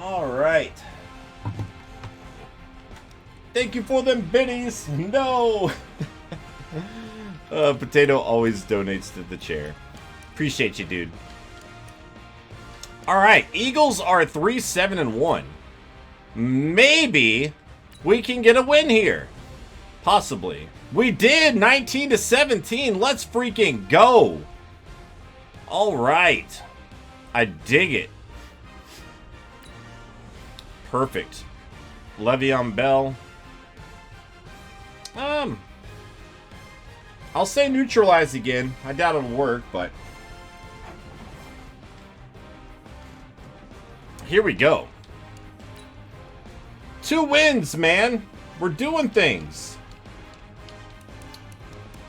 All right. Thank you for them biddies. No. Potato always donates to the chair. Appreciate you, dude. All right. Eagles are 3-7-1. Maybe we can get a win here. Possibly. We did 19-17. Let's freaking go. All right. I dig it. Perfect. Le'Veon Bell. I'll say neutralize again. I doubt it'll work, but here we go. 2 wins, man. We're doing things.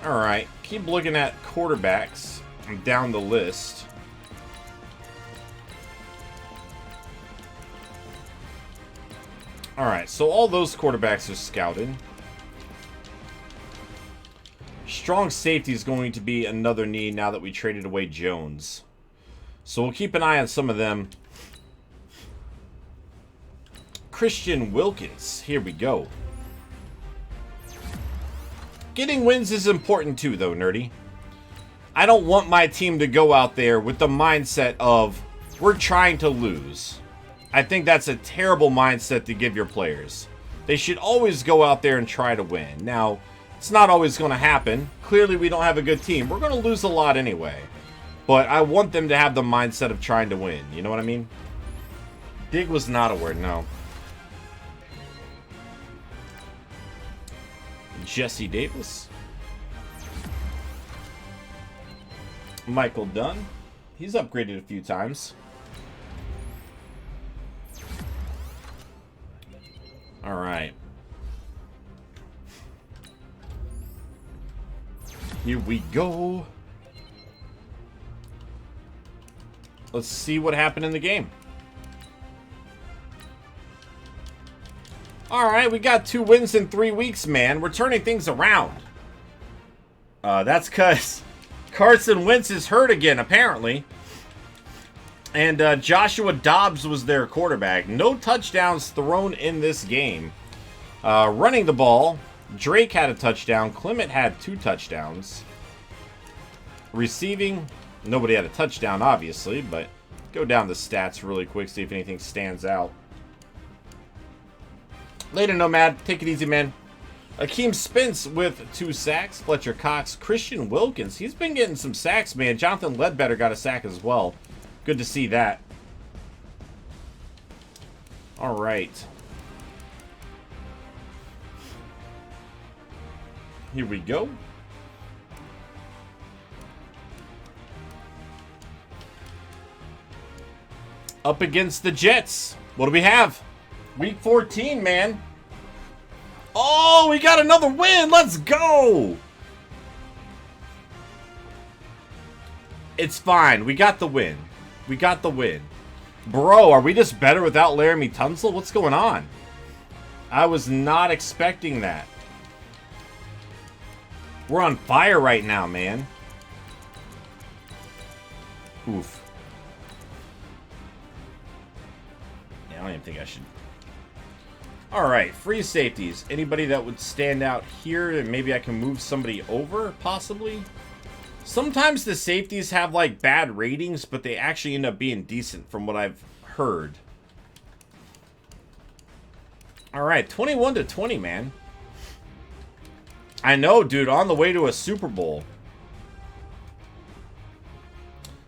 All right. Keep looking at quarterbacks down the list. All right. So all those quarterbacks are scouted. Strong safety is going to be another need now that we traded away Jones. So we'll keep an eye on some of them. Christian Wilkins. Here we go. Getting wins is important too, though, Nerdy. I don't want my team to go out there with the mindset of, we're trying to lose. I think that's a terrible mindset to give your players. They should always go out there and try to win. Now, it's not always going to happen. Clearly, we don't have a good team. We're going to lose a lot anyway. But I want them to have the mindset of trying to win. You know what I mean? Dig was not a word, no. Jesse Davis. Michael Dunn. He's upgraded a few times. All right. Here we go. Let's see what happened in the game. All right, we got 2 wins in 3 weeks, man. We're turning things around. That's because Carson Wentz is hurt again, apparently. And Joshua Dobbs was their quarterback. No touchdowns thrown in this game. Running the ball, Drake had a touchdown. Clement had 2 touchdowns. Receiving, nobody had a touchdown, obviously, but go down the stats really quick, see if anything stands out. Later, Nomad. Take it easy, man. Akeem Spence with 2 sacks. Fletcher Cox. Christian Wilkins. He's been getting some sacks, man. Jonathan Ledbetter got a sack as well. Good to see that. All right. Here we go. Up against the Jets. What do we have? Week 14, man. Oh, we got another win. Let's go. It's fine. We got the win. We got the win. Bro, are we just better without Laramie Tunsil? What's going on? I was not expecting that. We're on fire right now, man. Oof. Yeah, I don't even think I should. All right, free safeties. Anybody that would stand out here, and maybe I can move somebody over, possibly? Sometimes the safeties have, like, bad ratings, but they actually end up being decent from what I've heard. All right, 21-20, man. I know, dude, on the way to a Super Bowl.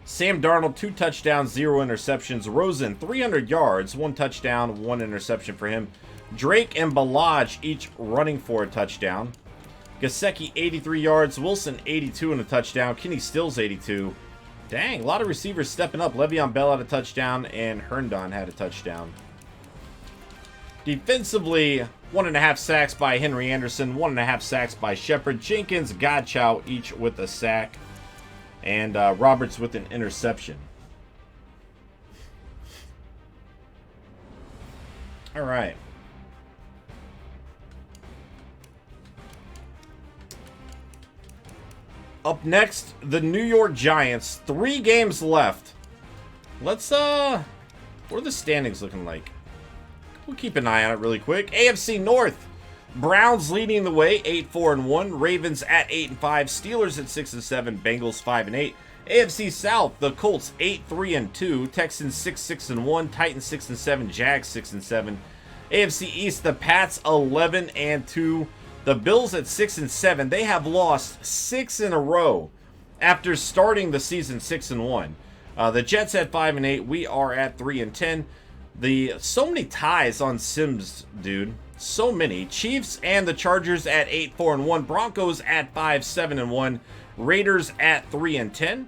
Sam Darnold, 2 touchdowns, 0 interceptions. Rosen, 300 yards, 1 touchdown, 1 interception for him. Drake and Balaj each running for a touchdown. Gesicki, 83 yards. Wilson, 82 and a touchdown. Kenny Stills, 82. Dang, a lot of receivers stepping up. Le'Veon Bell had a touchdown, and Herndon had a touchdown. Defensively, 1.5 sacks by Henry Anderson, 1.5 sacks by Shepard. Jenkins, Godchow, each with a sack. And Roberts with an interception. All right. Up next, the New York Giants. 3 games left. Let's, what are the standings looking like? We'll keep an eye on it really quick. AFC North. Browns leading the way, 8-4-1. Ravens at 8-5. Steelers at 6-7. Bengals 5-8. AFC South, the Colts 8-3-2. Texans 6-6-1. Titans 6-7. Jags 6-7. AFC East, the Pats 11-2. The Bills at 6-7. They have lost 6 in a row after starting the season 6-1. The Jets at 5-8. We are at 3-10. So many ties on Sims, dude. So many. Chiefs and the Chargers at 8-4-1. Broncos at 5-7-1. Raiders at 3-10.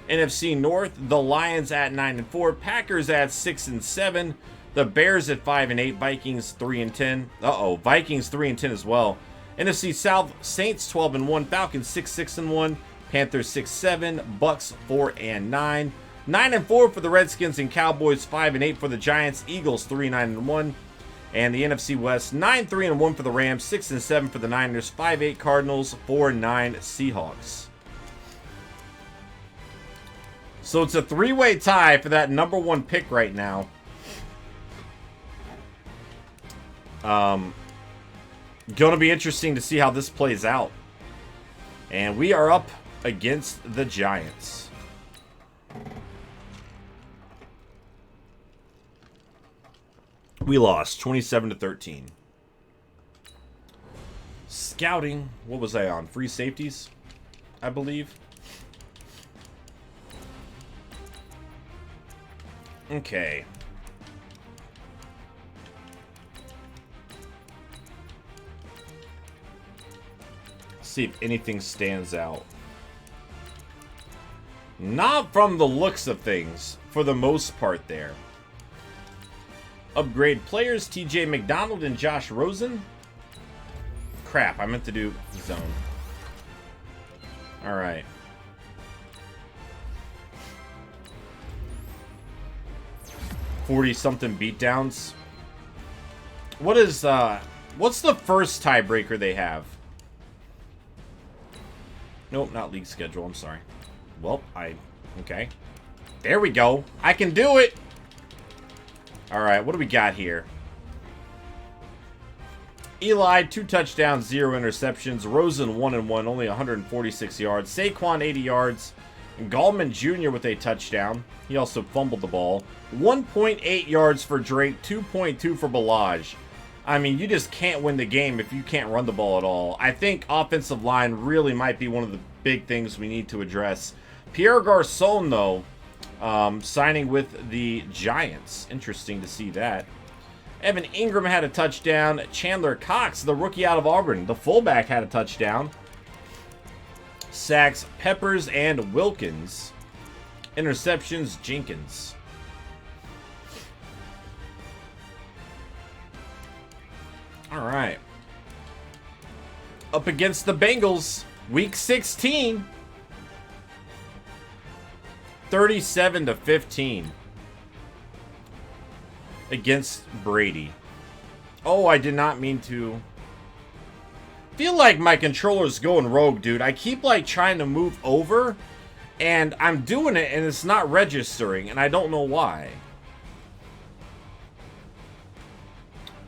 NFC North, the Lions at 9-4. Packers at 6-7. The Bears at 5-8. Vikings 3-10. Vikings 3-10 as well. NFC South, Saints 12-1. Falcons 6-6-1. Panthers 6-7. Bucks 4-9. 9-4 for the Redskins and Cowboys. 5-8 for the Giants. Eagles 3-9-1. And the NFC West, 9-3-1 for the Rams, 6-7 for the Niners, 5-8 Cardinals, 4-9 Seahawks. So it's a three-way tie for that number 1 pick right now. Gonna be interesting to see how this plays out. And we are up against the Giants. We lost 27-13. Scouting. What was I on? Free safeties, I believe. Okay. See if anything stands out. Not from the looks of things, for the most part there. Upgrade players, TJ McDonald and Josh Rosen. Crap, I meant to do zone. Alright. $40-something beatdowns. What's the first tiebreaker they have? Nope, not league schedule, I'm sorry. Well, okay. There we go. I can do it! Alright, what do we got here? Eli, 2 touchdowns, 0 interceptions. Rosen, 1-1, only 146 yards. Saquon, 80 yards. And Gallman Jr. with a touchdown. He also fumbled the ball. 1.8 yards for Drake, 2.2 for Balaj. I mean, you just can't win the game if you can't run the ball at all. I think offensive line really might be one of the big things we need to address. Pierre Garçon, though, signing with the Giants. Interesting to see that. Evan Ingram had a touchdown. Chandler Cox, the rookie out of Auburn, the fullback, had a touchdown. Sacks, Peppers and Wilkins. Interceptions, Jenkins. All right. Up against the Bengals, week 16. 37-15 against Brady. Oh, I did not mean to. Feel like my controller's going rogue, dude. I keep like trying to move over and I'm doing it and it's not registering and I don't know why.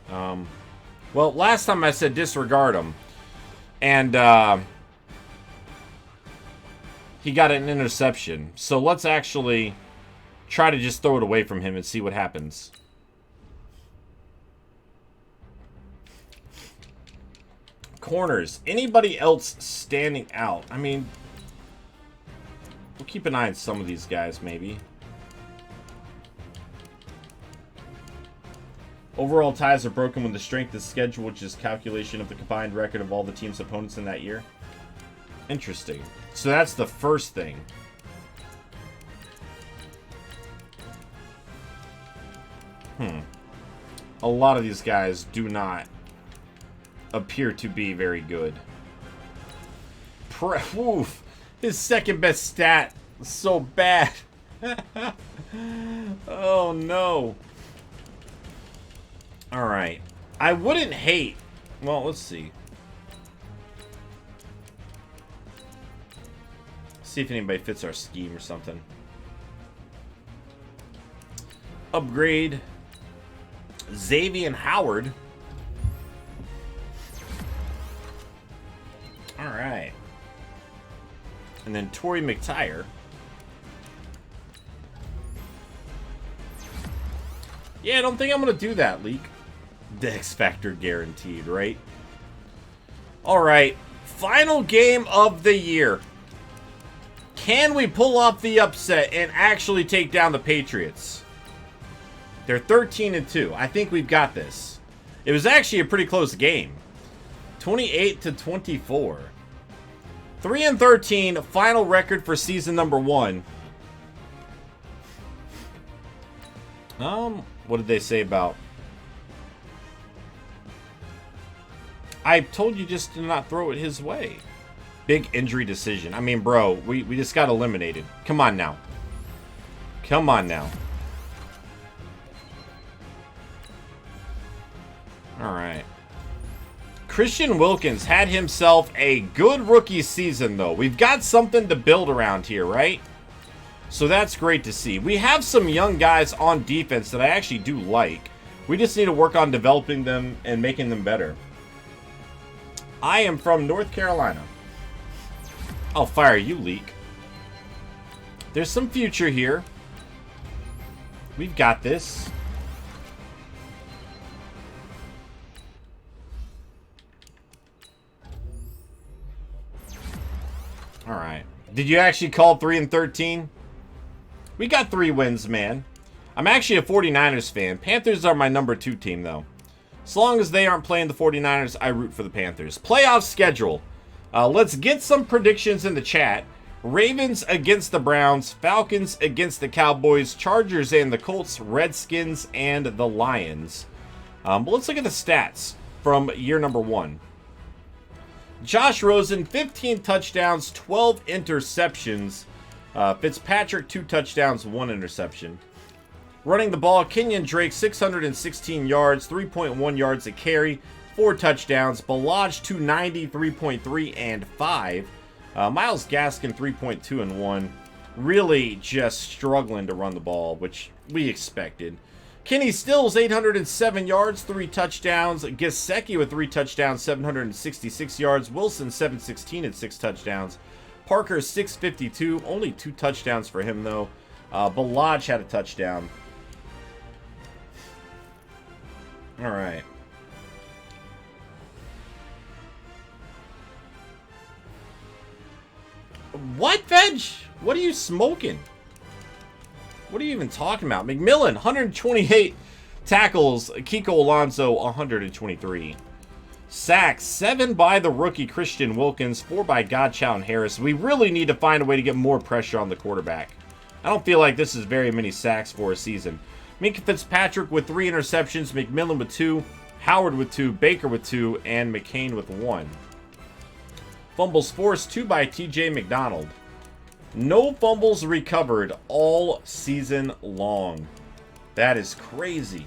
Well, last time I said disregard him and he got an interception. So let's actually try to just throw it away from him and see what happens. Corners. Anybody else standing out? I mean, we'll keep an eye on some of these guys, maybe. Overall ties are broken when the strength is schedule, which is calculation of the combined record of all the team's opponents in that year. Interesting. So that's the first thing. A lot of these guys do not appear to be very good. Oof. His second best stat. So bad. Oh no. Alright. I wouldn't hate. Well, let's see. See if anybody fits our scheme or something. Upgrade. Xavier Howard. All right. And then Torrey McTire. Yeah, I don't think I'm going to do that, Leak. The X Factor guaranteed, right? All right. Final game of the year. Can we pull off the upset and actually take down the Patriots? They're 13-2. I think we've got this. It was actually a pretty close game. 28-24. 3-13, final record for season number 1. What did they say about? I told you just to not throw it his way. Big injury decision. I mean, bro, we just got eliminated. Come on now. Come on now. All right. Christian Wilkins had himself a good rookie season, though. We've got something to build around here, right? So that's great to see. We have some young guys on defense that I actually do like. We just need to work on developing them and making them better. I am from North Carolina. I'll fire you, Leak. There's some future here. We've got this. All right. Did you actually call 3-13? We got 3 wins, man. I'm actually a 49ers fan. Panthers are my number 2 team, though. As long as they aren't playing the 49ers, I root for the Panthers. Playoff schedule. Let's get some predictions in the chat. Ravens against the Browns. Falcons against the Cowboys. Chargers and the Colts. Redskins and the Lions. But let's look at the stats from year number 1. Josh Rosen, 15 touchdowns, 12 interceptions. Fitzpatrick, 2 touchdowns, 1 interception. Running the ball, Kenyon Drake, 616 yards, 3.1 yards a carry, 4 touchdowns. Balaj, 290, 3.3 and 5. Myles Gaskin, 3.2 and 1. Really just struggling to run the ball, which we expected. Kenny Stills, 807 yards, 3 touchdowns. Gesicki with 3 touchdowns, 766 yards. Wilson, 716 and 6 touchdowns. Parker, 652, only 2 touchdowns for him, though. Balaj had a touchdown. All right. What, Veg? What are you smoking? What are you even talking about? McMillan, 128 tackles. Kiko Alonso, 123. Sacks, 7 by the rookie Christian Wilkins, 4 by Godchow and Harris. We really need to find a way to get more pressure on the quarterback. I don't feel like this is very many sacks for a season. Minka Fitzpatrick with 3 interceptions, McMillan with 2, Howard with 2, Baker with 2, and McCain with 1. Fumbles forced, 2 by TJ McDonald. No fumbles recovered all season long. That is crazy.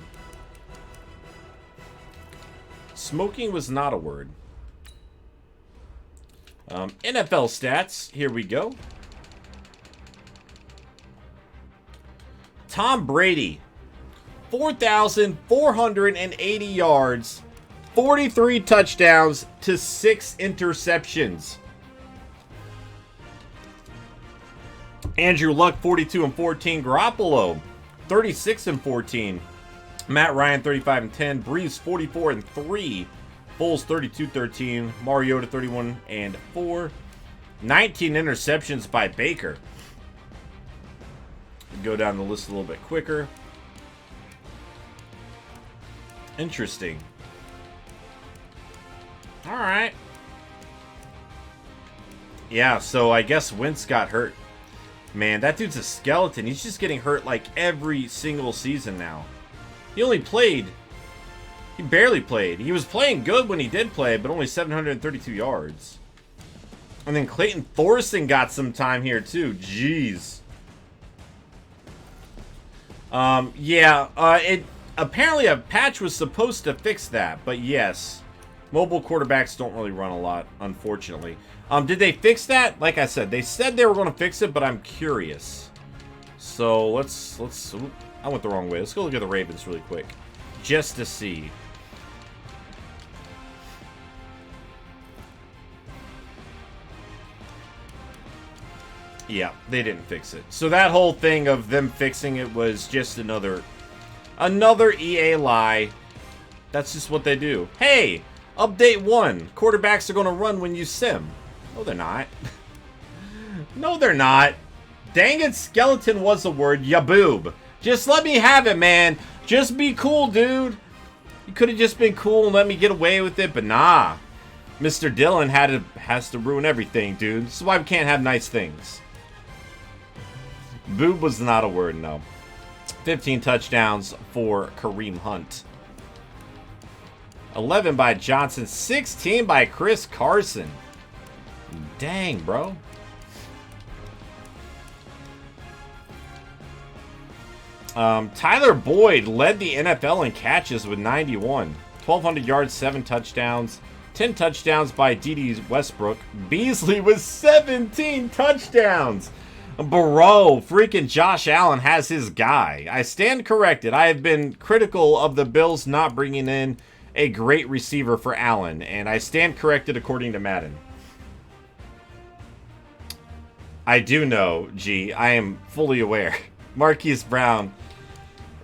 Smoking was not a word. NFL stats. Here we go. Tom Brady. 4,480 yards. 43 touchdowns to 6 interceptions. Andrew Luck, 42 and 14. Garoppolo, 36 and 14. Matt Ryan, 35 and 10. Breeze, 44 and 3. Foles, 32-13. Mariota, 31 and 4. 19 interceptions by Baker. Go down the list a little bit quicker. Interesting. All right. Yeah, so I guess Wentz got hurt. Man, that dude's a skeleton. He's just getting hurt like every single season now. He only played. He barely played. He was playing good when he did play, but only 732 yards. And then Clayton Thorson got some time here too. Jeez. It apparently a patch was supposed to fix that, but yes, mobile quarterbacks don't really run a lot, unfortunately. Did they fix that? Like I said, they said they were going to fix it, but I'm curious. So let's. I went the wrong way. Let's go look at the Ravens really quick. just to see. Yeah, they didn't fix it. So that whole thing of them fixing it was just another EA lie. That's just what they do. Hey, update 1. Quarterbacks are going to run when you sim. No, they're not. No, they're not. Dang it, skeleton was the word. Yaboob. Just let me have it, man. Just be cool, dude. You could have just been cool and let me get away with it, but nah. Mr. Dillon has to ruin everything, dude. This is why we can't have nice things. Boob was not a word, no. 15 touchdowns for Kareem Hunt. 11 by Johnson. 16 by Chris Carson. Dang, bro. Tyler Boyd led the NFL in catches with 91. 1,200 yards, 7 touchdowns. 10 touchdowns by D.D. Westbrook. Beasley with 17 touchdowns. Bro, freaking Josh Allen has his guy. I stand corrected. I have been critical of the Bills not bringing in a great receiver for Allen, and I stand corrected according to Madden. I do know, G. I am fully aware. Marquise Brown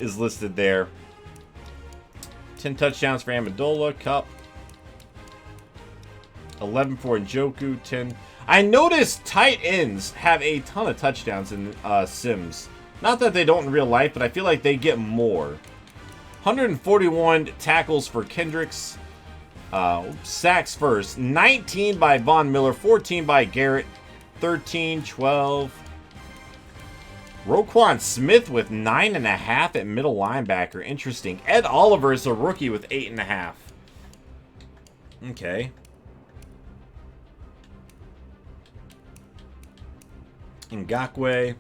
is listed there. 10 touchdowns for Amendola. Cup. 11 for Njoku. 10. I noticed tight ends have a ton of touchdowns in Sims. Not that they don't in real life, but I feel like they get more. 141 tackles for Kendricks. Sacks first. 19 by Von Miller. 14 by Garrett. 13, 12. Roquan Smith with 9.5 at middle linebacker. Interesting. Ed Oliver is a rookie with 8.5. Okay. Ngakoue.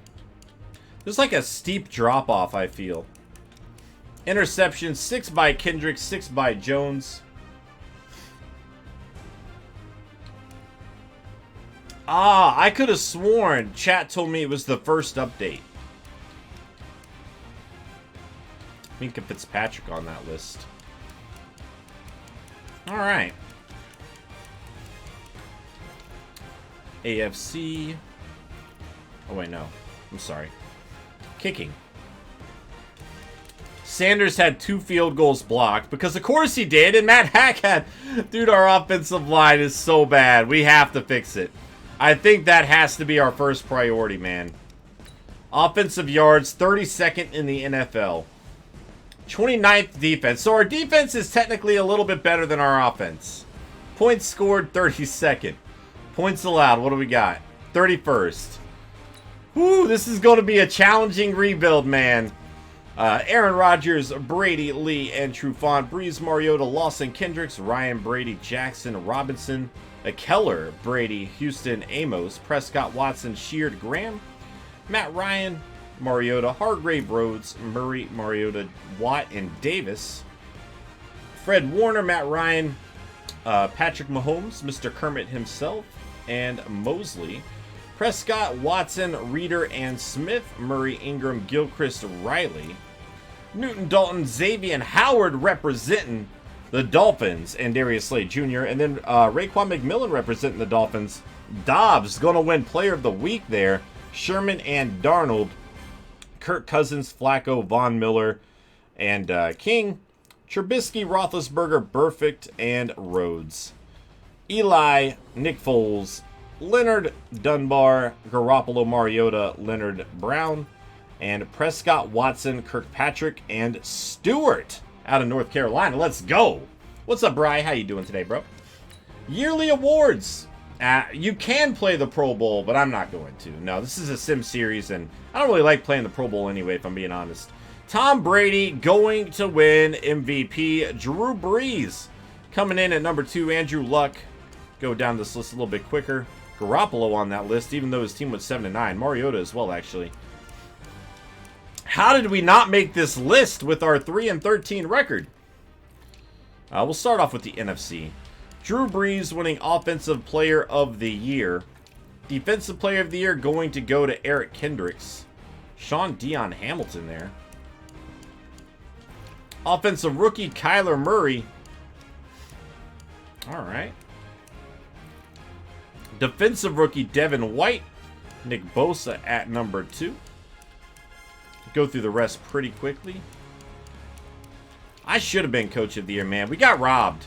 There's like a steep drop-off, I feel. Interception, 6 by Kendrick, 6 by Jones. Ah, I could have sworn chat told me it was the first update. Minkah Fitzpatrick on that list. Alright. AFC. Oh, wait, no. I'm sorry. Kicking. Sanders had 2 field goals blocked, because of course he did, and Matt Hack had... Dude, our offensive line is so bad. We have to fix it. I think that has to be our first priority, man. Offensive yards, 32nd in the NFL. 29th defense. So our defense is technically a little bit better than our offense. Points scored, 32nd. Points allowed, what do we got? 31st. Whew, this is going to be a challenging rebuild, man. Aaron Rodgers, Brady, Lee, and Trufant, Breeze, Mariota, Lawson, Kendricks, Ryan, Brady, Jackson, Robinson, Keller, Brady, Houston, Amos, Prescott, Watson, Sheard, Graham, Matt Ryan, Mariota, Hargrave, Rhodes, Murray, Mariota, Watt, and Davis, Fred Warner, Matt Ryan, Patrick Mahomes, Mr. Kermit himself, and Mosley. Prescott, Watson, Reeder, and Smith. Murray, Ingram, Gilchrist, Riley. Newton, Dalton, Xavier, and Howard representing the Dolphins. And Darius Slade Jr. And then Raekwon McMillan representing the Dolphins. Dobbs going to win Player of the Week there. Sherman and Darnold. Kirk Cousins, Flacco, Von Miller, and King. Trubisky, Roethlisberger, Burfict, and Rhodes. Eli, Nick Foles, Leonard, Dunbar, Garoppolo, Mariota, Leonard, Brown, and Prescott, Watson, Kirkpatrick, and Stewart out of North Carolina. Let's go. What's up, Bri? How you doing today, bro? Yearly awards. You can play the Pro Bowl, but I'm not going to. No, this is a sim series, and I don't really like playing the Pro Bowl anyway, if I'm being honest. Tom Brady going to win MVP. Drew Brees coming in at number 2. Andrew Luck. Go down this list a little bit quicker. Garoppolo on that list, even though his team was 7-9. Mariota as well, actually. How did we not make this list with our 3-13 record? We'll start off with the NFC. Drew Brees winning Offensive Player of the Year. Defensive Player of the Year going to go to Eric Kendricks. Sean Dion Hamilton there. Offensive rookie, Kyler Murray. All right. Defensive rookie, Devin White. Nick Bosa at number 2. Go through the rest pretty quickly. I should have been Coach of the Year, man. We got robbed.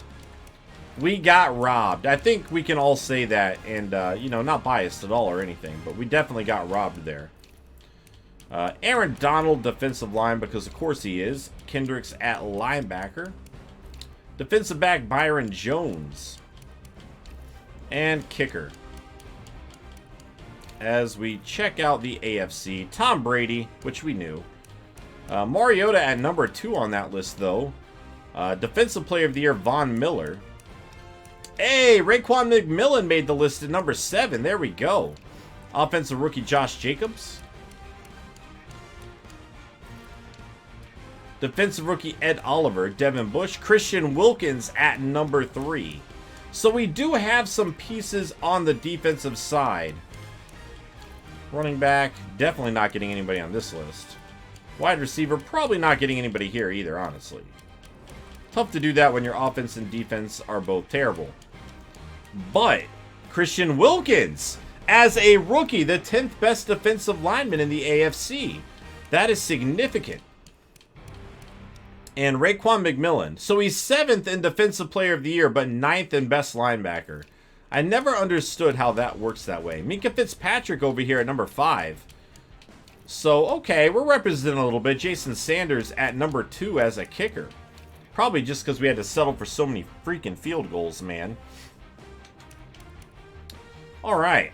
We got robbed. I think we can all say that, and, you know, not biased at all or anything, but we definitely got robbed there. Aaron Donald, defensive line, because of course he is. Kendricks at linebacker. Defensive back, Byron Jones. And kicker. As we check out the AFC, Tom Brady, which we knew. Mariota at number 2 on that list, though. Defensive Player of the Year, Von Miller. Hey, Raekwon McMillan made the list at number 7. There we go. Offensive rookie, Josh Jacobs. Defensive rookie, Ed Oliver. Devin Bush. Christian Wilkins at number 3. So we do have some pieces on the defensive side. Running back, definitely not getting anybody on this list. Wide receiver, probably not getting anybody here either, honestly. Tough to do that when your offense and defense are both terrible. But Christian Wilkins, as a rookie, the 10th best defensive lineman in the AFC. That is significant. And Raekwon McMillan. So he's 7th in Defensive Player of the Year, but 9th in Best Linebacker. I never understood how that works that way. Minkah Fitzpatrick over here at number 5. So, okay, we're representing a little bit. Jason Sanders at number 2 as a kicker. Probably just because we had to settle for so many freaking field goals, man. All right.